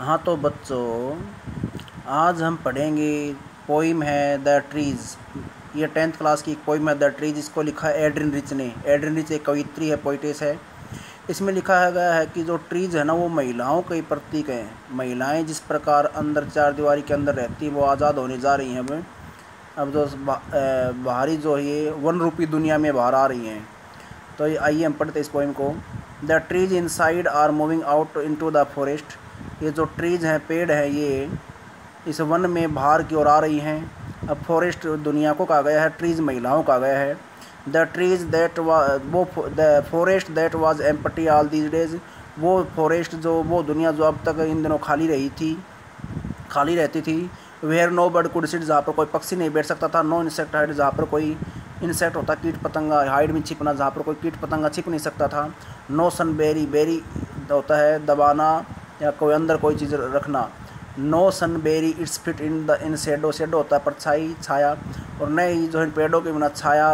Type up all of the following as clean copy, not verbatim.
हाँ तो बच्चों, आज हम पढ़ेंगे। पोइम है द ट्रीज़। ये 10th क्लास की एक पोइम है द ट्रीज़। इसको लिखा है एड्रिन रिच ने। एड्रिन रिच एक कवित्री है, पोइटेस है। इसमें लिखा है गया है कि जो ट्रीज़ है ना, वो महिलाओं के प्रतीक हैं। महिलाएं जिस प्रकार अंदर चार दीवारी के अंदर रहती वो आज़ाद होने जा रही हैं। अब जो बाहरी जो ये वन रूपी दुनिया में बाहर आ रही हैं। तो आइए हम पढ़ते इस पोइम को। The trees inside are moving out into the forest. ये जो ट्रीज हैं, पेड़ हैं, ये इस वन में बाहर की ओर आ रही हैं। अब फॉरेस्ट दुनिया को कहा गया है, ट्रीज महिलाओं का गया है। द ट्रीज दैट वो the forest that was empty all these days. वो फॉरेस्ट जो वो दुनिया जो अब तक इन दिनों खाली रहती थी। Where no bird could sit, जहाँ पर कोई पक्षी नहीं बैठ सकता था। नो इंसेक्ट हाइड, जहाँ पर कोई इंसेक्ट होता कीट पतंगा, हाइड में छिपना, जहाँ पर कोई कीट पतंगा छिप नहीं सकता था। नो सन बेरी, बेरी होता है दबाना या कोई अंदर कोई चीज़ रखना। No sun berry it's fit in shadow, shadow होता है परछाई, छाया। और नए जो इन पेड़ों के बिना छाया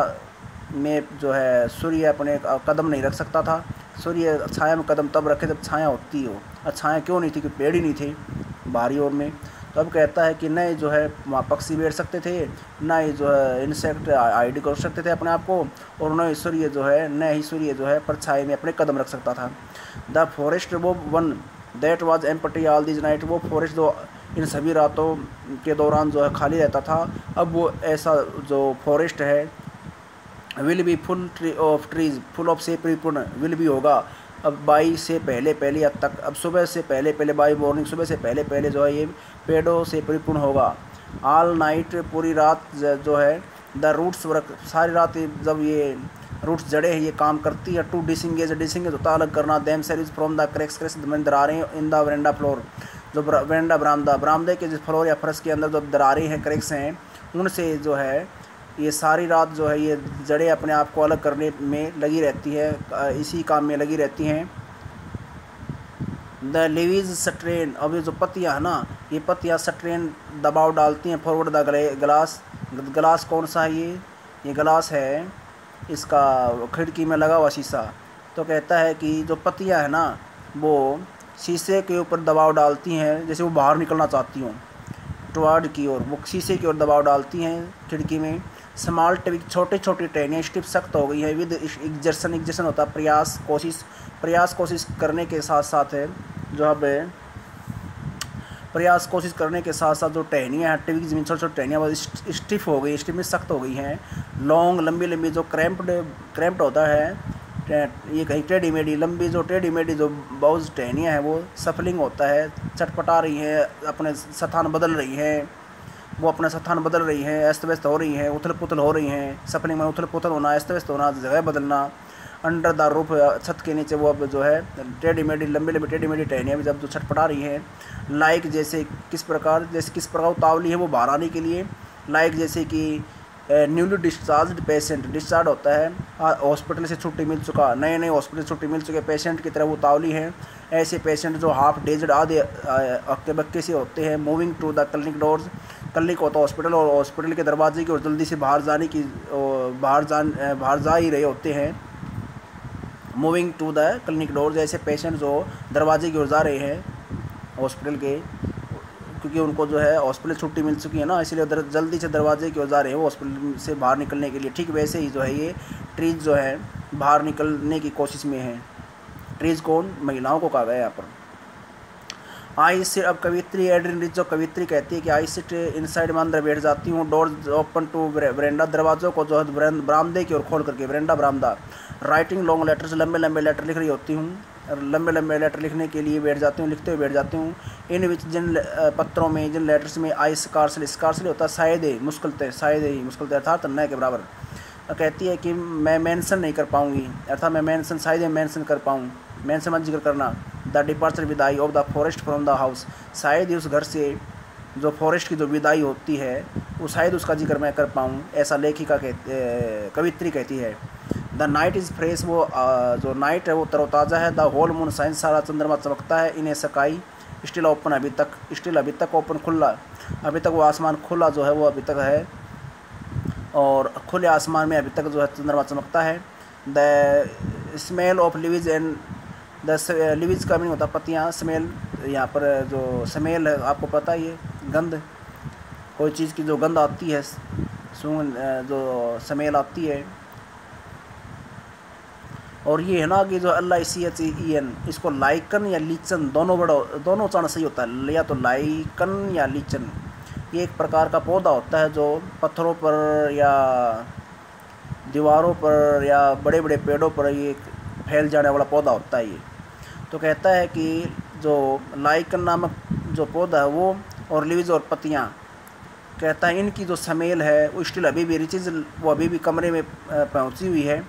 में जो है सूर्य अपने कदम नहीं रख सकता था। सूर्य छाया में कदम तब रखे जब छाया होती हो। और छाया क्यों नहीं थी? कि पेड़ ही नहीं थे बाहरी ओर में। तो अब कहता है कि नए जो है वहाँ पक्षी बैठ सकते थे, न ही जो है इंसेक्ट हाइड कर सकते थे अपने आप को, और न ही सूर्य जो है परछाई में अपने कदम रख सकता था। द फॉरेस्ट वो one that was empty all this night, वो फॉरेस्ट जो इन सभी रातों के दौरान जो है खाली रहता था, अब वो ऐसा जो फॉरेस्ट है will be full of trees, full of से परिपूर्ण विल बी होगा। अब बाई से पहले पहले अब तक, अब सुबह से पहले पहले बाई मॉर्निंग, सुबह से पहले पहले जो है ये पेड़ों से परिपूर्ण होगा। ऑल नाइट, पूरी रात जो है। द रूट्स वर्क, सारी रात जब ये रूट्स जड़े हैं ये काम करती है। टू डिसंगेज, डिसंगेज होता है अलग करना। Them selves from the cracks, cracks में दरारें इन द वेरेंडा फ्लोर, जो वेरेंडा बरामदा, बरामदे के जिस फ्लोर या फर्श के अंदर जो दरारें हैं, क्रैक्स हैं, उनसे जो है ये सारी रात जो है ये जड़ें अपने आप को अलग करने में लगी रहती है, इसी काम में लगी रहती हैं। द लिवीज स्ट्रेन, अब ये जो पत्तियाँ है ना, ये पत्तियाँ स्ट्रेन दबाव डालती हैं फॉरवर्ड द ग्लास। ग्लास कौन सा है? ये ग्लास है, इसका खिड़की में लगा हुआ शीशा। तो कहता है कि जो पत्तियाँ है ना, वो शीशे के ऊपर दबाव डालती हैं, जैसे वो बाहर निकलना चाहती हों टुवार्ड की ओर, वो शीशे की ओर दबाव डालती हैं खिड़की में। स्मॉल ट्विग, छोटे छोटे टहनियाँ, स्टिप सख्त हो गई है। विद एग्जर्शन, एग्जर्शन होता है प्रयास, कोशिश, प्रयास कोशिश करने के साथ साथ है जो अब प्रयास कोशिश करने के साथ साथ जो टहनियाँ हैं, ट्विग जमीन छोटी छोटी टहनियाँ वो स्टिफ हो गई, स्टिफ में सख्त हो गई हैं। लॉन्ग, लंबी लंबी, जो क्रैम्प्ड होता है, ये कहीं टेढ़ी मेढ़ी, लंबी जो टेढ़ी मेढ़ी जो बहुत टहनियाँ हैं वो सफलिंग होता है, चटपटा रही हैं, अपने स्थान बदल रही हैं, वो अपना स्थान बदल रही हैं, अस्त व्यस्त हो रही हैं, उथल पुथल हो रही हैं। सफलिंग में उथल पुथल होना, अस्त व्यस्त होना, जगह बदलना। अंडर द रूफ, छत के नीचे वो अब जो है टेढ़ी मेढ़ी, लंबी लंबी टेढ़ी मेढ़ी टहनियाँ भी जब जो छटपटा रही हैं। लाइक, जैसे किस प्रकार उतावली है वो बाहर आने के लिए। लाइक जैसे कि न्यूली डिस्चार्ज पेशेंट, डिस्चार्ज होता है हॉस्पिटल से छुट्टी मिल चुका, नए नए हॉस्पिटल से छुट्टी मिल चुके पेशेंट की तरह वो उतावली हैं। ऐसे पेशेंट जो हाफ डेज्ड, आधे अक्के बक्के से होते हैं। Moving to the clinic doors, clinic होता है हॉस्पिटल, और हॉस्पिटल के दरवाजे की और जल्दी से बाहर जाने की बाहर जा ही रहे होते हैं। Moving to the clinic door, जैसे पेशेंट जो दरवाजे की ओर जा रहे हैं हॉस्पिटल के, क्योंकि उनको जो है हॉस्पिटल छुट्टी मिल चुकी है ना, इसलिए जल्दी से दरवाजे की ओर जा रहे हैं वो हॉस्पिटल से बाहर निकलने के लिए। ठीक वैसे ही जो है ये ट्रीज जो है बाहर निकलने की कोशिश में है। ट्रीज कौन? महिलाओं को कहा गया यहाँ पर। आई सिट, अब कवित्री एड्रिन रिच जो कवित्री कहती है कि आई सिट इनसाइड, मैं अंदर बैठ जाती हूँ। डोर ओपन टू वेरेंडा, दरवाज़ों को जो है बरामदे की ओर खोल करके, वेरेंडा बरामदा। राइटिंग लॉन्ग लेटर्स, लंबे लंबे लेटर लिख रही होती हूँ, लंबे लंबे लेटर लिखने के लिए बैठ जाती हूँ, लिखते हुए बैठ जाती हूँ। इन विच, जिन पत्रों में, जिन लेटर्स में, आई स्कार्सली होता है शायद ही मुश्किल अर्थात न के बराबर। कहती है कि मैं मेंशन नहीं कर पाऊँगी, अर्थात मैं मेंशन शायद मेंशन कर पाऊँ, मेंशन मत जिक्र करना। द डिपार्चर, विदाई of the forest from the house, शायद ही उस घर से जो फॉरेस्ट की जो विदाई होती है वो शायद उसका जिक्र मैं कर पाऊँ, ऐसा लेखिका कवित्री कहती है। द नाइट इज़ फ्रेश, वो जो नाइट है वो तरोताज़ा है। द होल मून शाइन, सारा चंद्रमा चमकता है। इन ए स्काई स्टिल ओपन, अभी तक ओपन, खुला, अभी तक वो आसमान खुला जो है वो अभी तक है, और खुले आसमान में अभी तक जो है चंद्रमा चमकता है। The smell of lives and the leaves का मीनिंग होता है पत्तियाँ, स्मेल यहाँ पर जो स्मेल है आपको पता ही है, गंध, कोई चीज़ की जो गंध आती है, सूंघ जो स्मेल आती है। और ये है ना कि जो LICHEN, इसको लाइकन या लीचन दोनों उच्चारण सही होता है, या तो लाइकन या लीचन। ये एक प्रकार का पौधा होता है जो पत्थरों पर या दीवारों पर या बड़े बड़े पेड़ों पर ये फैल जाने वाला पौधा होता है ये। तो कहता है कि जो लाइकन नामक जो पौधा है वो, और लीव्स और पत्तियाँ, कहता है इनकी जो स्मेल है वो स्टिल अभी भी रिचेज, वो अभी भी कमरे में पहुंची हुई है।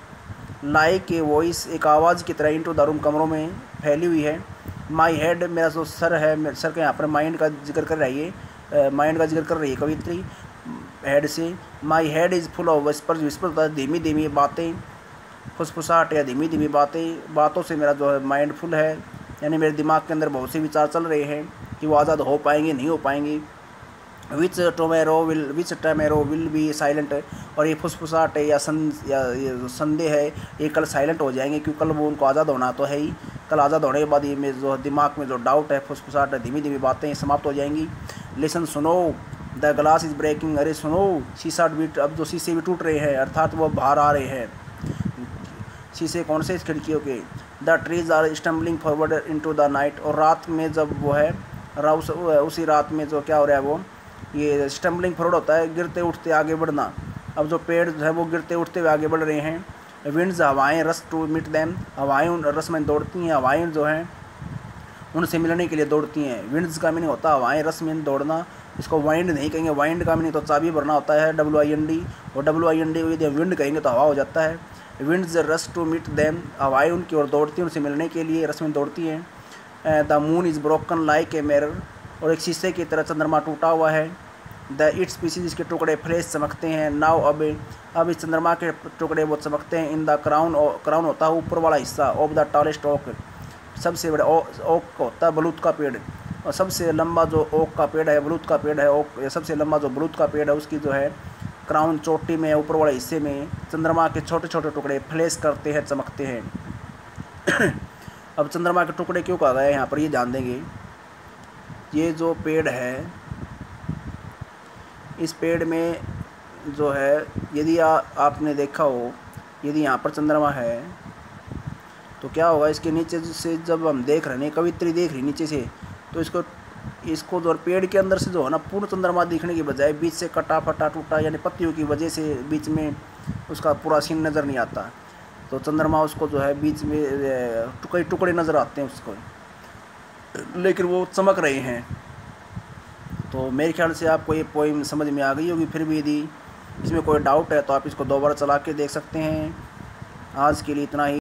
लाइक ए वॉइस, एक आवाज़ की तरह, इनटू द रूम, कमरों में फैली हुई है। माई हेड, मेरा जो सर है, मेरे सर के यहाँ पर माइंड का जिक्र कर रही है, माइंड का जिक्र कर रही है कवित्री हेड से। My head is full of whispers, whisper होता है धीमी धीमी बातें, फुसफुसाहट या धीमी धीमी बातें, बातों से मेरा जो है माइंड फुल है, यानी मेरे दिमाग के अंदर बहुत से विचार चल रहे हैं कि वो आज़ाद हो पाएंगे नहीं हो पाएंगे। विच टमेरो विल बी साइलेंट, और ये फुसफुसाहट है या ये संदेह है, ये कल साइलेंट हो जाएंगे, क्योंकि कल वो उनको आज़ाद होना तो है ही। कल आज़ाद होने के बाद ये में जो दिमाग में जो डाउट है, फुसफुसाहट है, धीमी धीमी बातें समाप्त हो जाएंगी। लिसन, सुनो, द ग्लास इज़ ब्रेकिंग, अरे सुनो, शीशा भी, अब जो शीशे भी टूट रहे हैं, अर्थात वो बाहर आ रहे हैं। शीशे कौन से? इस खिड़कियों के। The trees are stumbling forward into the night, और रात में जब वो है, उसी रात में जो क्या हो रहा है, वो ये स्टम्बलिंग फॉरवर्ड होता है गिरते उठते आगे बढ़ना। अब जो पेड़ है वो गिरते उठते हुए आगे बढ़ रहे हैं। विंड्स, हवाएं, रस टू मीट दैम, हवाएं उन रस में दौड़ती हैं, हवाएं जो हैं उनसे मिलने के लिए दौड़ती हैं। विंड्स का मीनिंग होता है हवाएं, रस में दौड़ना, इसको वाइंड नहीं कहेंगे। वाइंड का मीनिंग तो चाबी भरना होता है, WIND, और WIND को यदि विंड कहेंगे तो हवा हो जाता है। विंड्स रस टू मीट दैम, हवाएं उनकी ओर दौड़ती हैं, उनसे मिलने के लिए रस में दौड़ती हैं। The moon is broken like a mirror, और एक शीशे की तरह चंद्रमा टूटा हुआ है। द इट्स पीसीज, इसके टुकड़े फ्रेश चमकते हैं। नाउ, अब इस चंद्रमा के टुकड़े वो चमकते हैं। इन द क्राउन, क्राउन होता है ऊपर वाला हिस्सा, ऑफ द टॉलेस्ट ओक, सबसे बड़ा ओक होता है बलूत का पेड़, और सबसे लंबा जो ओक का पेड़ है, बलूत का पेड़ है, ओक सबसे लंबा जो बलूत का पेड़ है, उसकी जो है क्राउन, चोटी में ऊपर वाले हिस्से में चंद्रमा के छोटे छोटे टुकड़े फ्लैश करते हैं, चमकते हैं। अब चंद्रमा के टुकड़े क्यों कहा गया है यहाँ पर, ये जान देंगे। ये जो पेड़ है, इस पेड़ में जो है, यदि आपने देखा हो, यदि यहाँ पर चंद्रमा है तो क्या होगा, इसके नीचे से जब हम देख रहे हैं, कवित्री देख रही नीचे से, तो इसको जो पेड़ के अंदर से जो है ना, पूर्ण चंद्रमा दिखने की बजाय बीच से कटा फटा टूटा, यानी पत्तियों की वजह से बीच में उसका पूरा सीन नज़र नहीं आता। तो चंद्रमा उसको जो है बीच में कई टुकड़े नज़र आते हैं उसको, लेकिन वो चमक रहे हैं। तो मेरे ख्याल से आपको ये पोइम समझ में आ गई होगी। फिर भी यदि इसमें कोई डाउट है तो आप इसको दोबारा चला के देख सकते हैं। आज के लिए इतना ही।